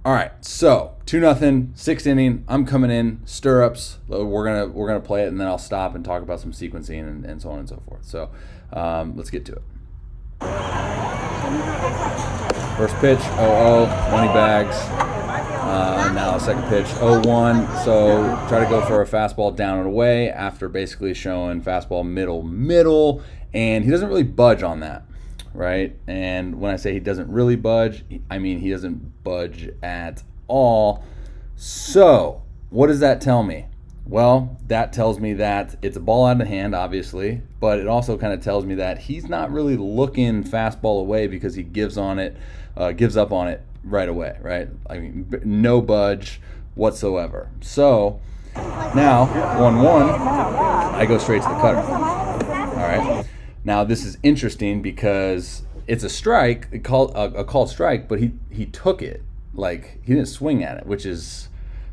All right, so 2-0, sixth inning. I'm coming in, stirrups. We're gonna play it, and then I'll stop and talk about some sequencing and so on and so forth. So let's get to it. First pitch, 0-0, money bags. Now second pitch, 0-1. So try to go for a fastball down and away after basically showing fastball middle, and he doesn't really budge on that. Right? And when I say he doesn't really budge, I mean he doesn't budge at all. So what does that tell me? Well, that tells me that it's a ball out of hand, obviously, but it also kind of tells me that he's not really looking fastball away because he gives up on it right away, right? I mean, no budge whatsoever. So now 1-1, I go straight to the cutter. All right. Now this is interesting because it's a strike, a called strike, but he took it. Like, he didn't swing at it, which is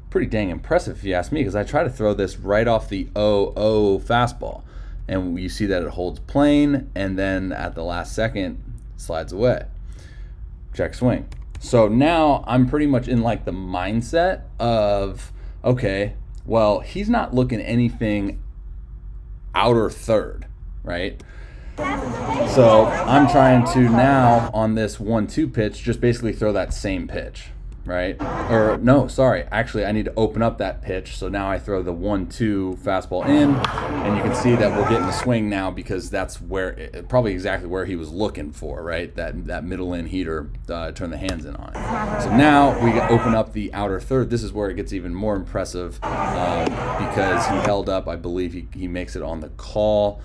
pretty dang impressive if you ask me, because I try to throw this right off the 0-0 fastball, and you see that it holds plane, and then at the last second slides away. Check swing. So now I'm pretty much in like the mindset of, okay, well, he's not looking anything outer third, right? So I'm trying to now on this 1-2 pitch just basically throw that same pitch, right? Or no, sorry, actually I need to open up that pitch. So now I throw the 1-2 fastball in, and you can see that we're getting the swing now because that's probably exactly where he was looking for, right? That middle in heater, turn the hands in on it. So now we open up the outer third. This is where it gets even more impressive because he held up. I believe he makes it on the call.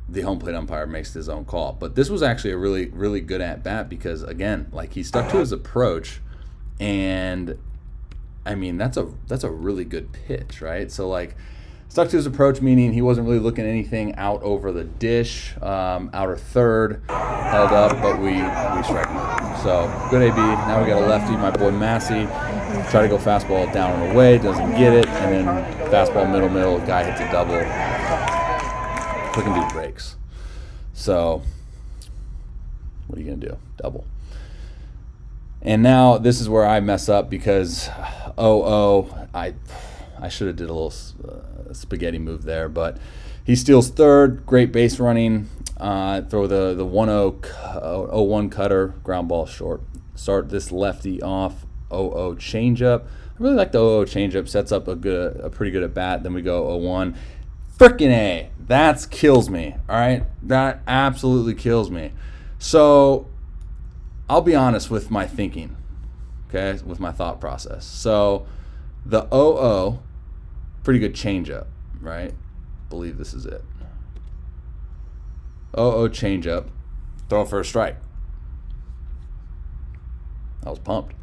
The home plate umpire makes his own call, but this was actually a really, really good at bat because, again, like, he stuck to his approach, and I mean that's a really good pitch, right? So like, stuck to his approach, meaning he wasn't really looking anything out over the dish, outer third, held up, but we strike him out. So good AB. Now we got a lefty, my boy Massey. Try to go fastball down and away, doesn't get it, and then fastball middle, guy hits a double. Quick and do breaks. So what are you gonna do? Double. And now this is where I mess up because I should have did a little spaghetti move there, but he steals third. Great base running. Throw the 1-0 cutter, ground ball short. Start this lefty off 0-0 changeup. I really like the 0-0 changeup. Sets up a pretty good at bat. Then we go 0-1. Frickin' A. That kills me. All right, that absolutely kills me. So I'll be honest with my thinking, okay, with my thought process. So the 0-0, pretty good changeup, right? Believe this is it. 0-0 changeup, throw it for a strike. I was pumped.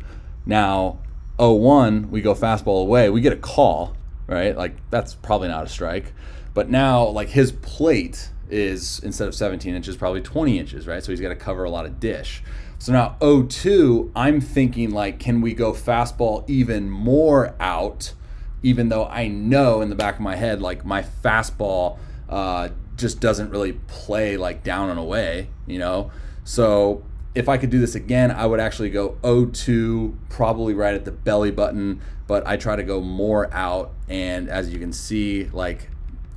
Now 0-1, we go fastball away. We get a call, right? Like, that's probably not a strike. But now, like, his plate is, instead of 17 inches, probably 20 inches, right? So he's got to cover a lot of dish. So now 0-2, I'm thinking, like, can we go fastball even more out, even though I know in the back of my head, like, my fastball just doesn't really play, like, down and away, you know? So if I could do this again, I would actually go 0-2, probably right at the belly button, but I try to go more out. And as you can see, like,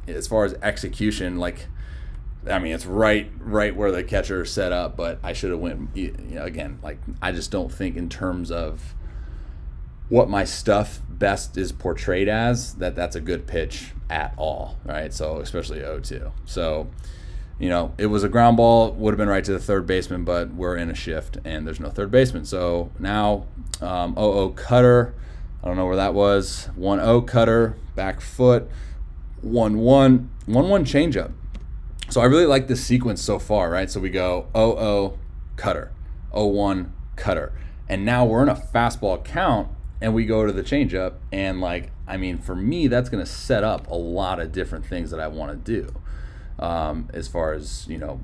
as far as execution, like, I mean, it's right where the catcher set up, but I should have went, you know, again, like, I just don't think in terms of what my stuff best is portrayed as, that's a good pitch at all, right? So especially 0-2. So, you know, it was a ground ball, would have been right to the third baseman, but we're in a shift and there's no third baseman. So now 0-0 cutter, I don't know where that was. 1-0 cutter, back foot, 1-1 changeup. So I really like this sequence so far, right? So we go 0-0 cutter, 0-1 cutter, and now we're in a fastball count, and we go to the changeup, and, like, I mean, for me, that's going to set up a lot of different things that I want to do, as far as, you know,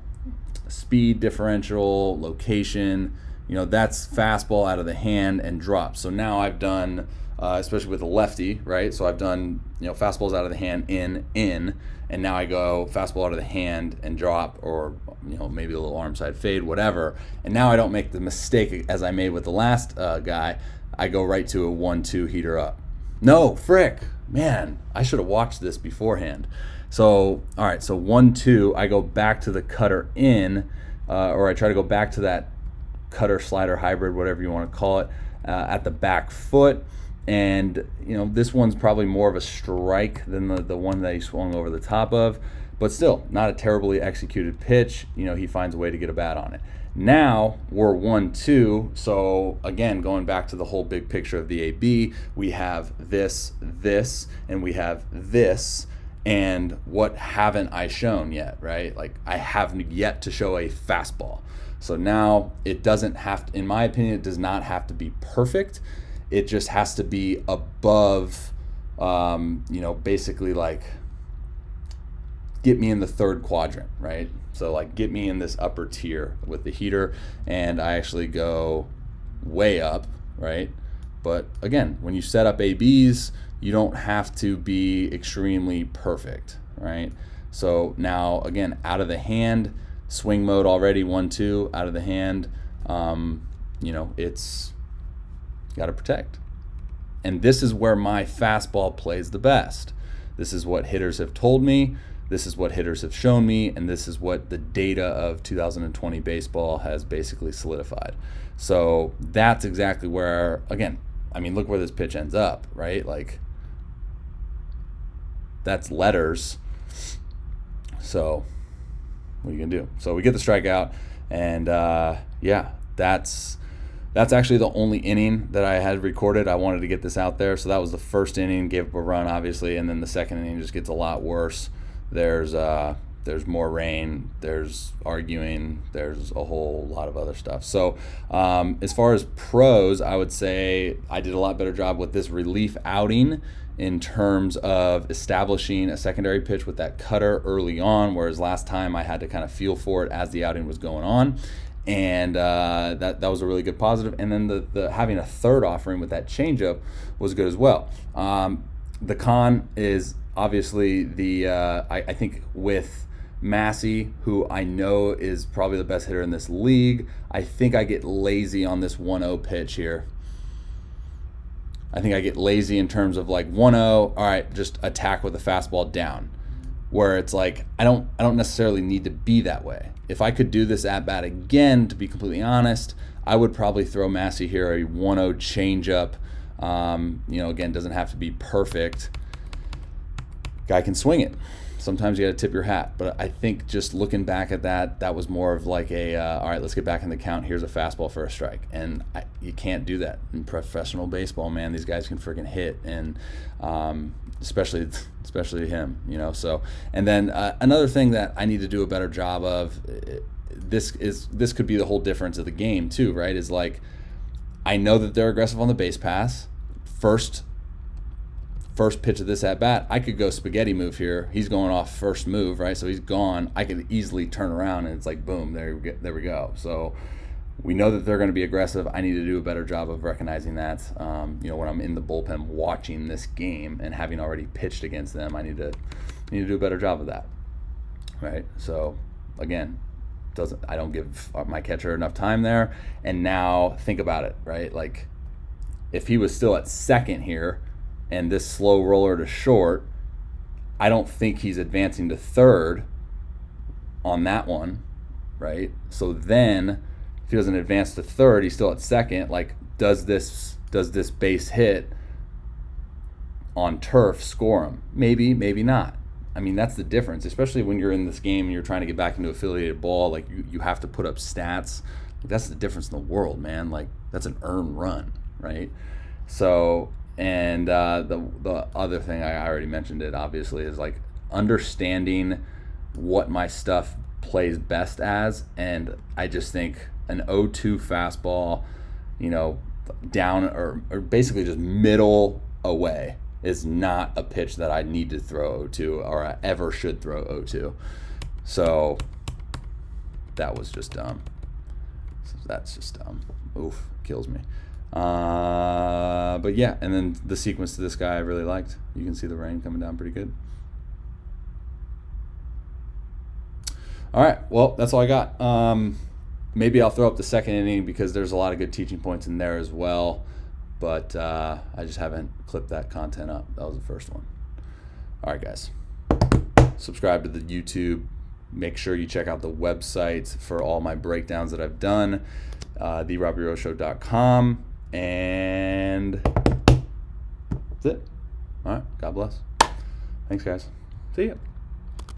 speed differential, location, that's fastball out of the hand and drop. So now I've done, especially with the lefty, right? So I've done, fastballs out of the hand in, and now I go fastball out of the hand and drop, or maybe a little arm side fade, whatever. And now I don't make the mistake as I made with the last guy. I go right to a 1-2 heater up. No, frick, man, I should have watched this beforehand. So, all right, so 1-2, I go back to the cutter in, or I try to go back to that cutter slider hybrid, whatever you want to call it, at the back foot. And this one's probably more of a strike than the one that he swung over the top of, but still not a terribly executed pitch. He finds a way to get a bat on it. Now we're 1-2, so again, going back to the whole big picture of the AB, we have this, and we have this. And what haven't I shown yet, right? Like, I haven't yet to show a fastball. So now it doesn't have to, in my opinion, it does not have to be perfect. It just has to be above, basically like get me in the third quadrant, right? So like get me in this upper tier with the heater, and I actually go way up, right? But again, when you set up ABs, you don't have to be extremely perfect, right? So now again, out of the hand, swing mode already, 1-2, out of the hand, it's got to protect. And this is where my fastball plays the best. This is what hitters have told me. This is what hitters have shown me. And this is what the data of 2020 baseball has basically solidified. So that's exactly where, again, look where this pitch ends up, right? Like, that's letters. So what are you gonna do? So we get the strikeout, and that's actually the only inning that I had recorded. I wanted to get this out there. So that was the first inning, gave up a run, obviously, and then the second inning just gets a lot worse. There's more rain, there's arguing, there's a whole lot of other stuff. So as far as pros, I would say I did a lot better job with this relief outing in terms of establishing a secondary pitch with that cutter early on, whereas last time I had to kind of feel for it as the outing was going on. And that was a really good positive. And then the having a third offering with that changeup was good as well. The con is obviously I think with Massey, who I know is probably the best hitter in this league, I think I get lazy on this 1-0 pitch here. I think I get lazy in terms of like 1-0, all right, just attack with a fastball down. Where it's like, I don't necessarily need to be that way. If I could do this at bat again, to be completely honest, I would probably throw Massey here a 1-0 changeup. Again, doesn't have to be perfect. Guy can swing it. Sometimes you got to tip your hat. But I think just looking back at that was more of like all right, let's get back in the count. Here's a fastball for a strike. And you can't do that in professional baseball, man. These guys can freaking hit, and especially him, So, and then another thing that I need to do a better job of, this could be the whole difference of the game too, right? Is like, I know that they're aggressive on the base pass. First pitch of this at bat, I could go spaghetti move here. He's going off first move, right? So he's gone. I could easily turn around, and it's like, boom, there we go. So we know that they're going to be aggressive. I need to do a better job of recognizing that. When I'm in the bullpen watching this game and having already pitched against them, I need to do a better job of that, right? So again, I don't give my catcher enough time there. And now think about it, right? Like, if he was still at second here and this slow roller to short, I don't think he's advancing to third on that one, right? So then if he doesn't advance to third, he's still at second. Like, does this base hit on turf score him? Maybe, maybe not. That's the difference, especially when you're in this game and you're trying to get back into affiliated ball. Like, you have to put up stats. That's the difference in the world, man. Like, that's an earned run, right? So, and the other thing, I already mentioned it, obviously, is like understanding what my stuff plays best as. And I just think an 0-2 fastball, down or basically just middle away is not a pitch that I need to throw 0-2 or I ever should throw 0-2. So that was just dumb. So that's just dumb. oof, kills me. But yeah, and then the sequence to this guy I really liked. You can see the rain coming down pretty good. All right, well, that's all I got. Maybe I'll throw up the second inning because there's a lot of good teaching points in there as well. But I just haven't clipped that content up. That was the first one. All right, guys. Subscribe to the YouTube. Make sure you check out the website for all my breakdowns that I've done, therobbyrowshow.com. And that's it. All right, God bless. Thanks, guys. See ya.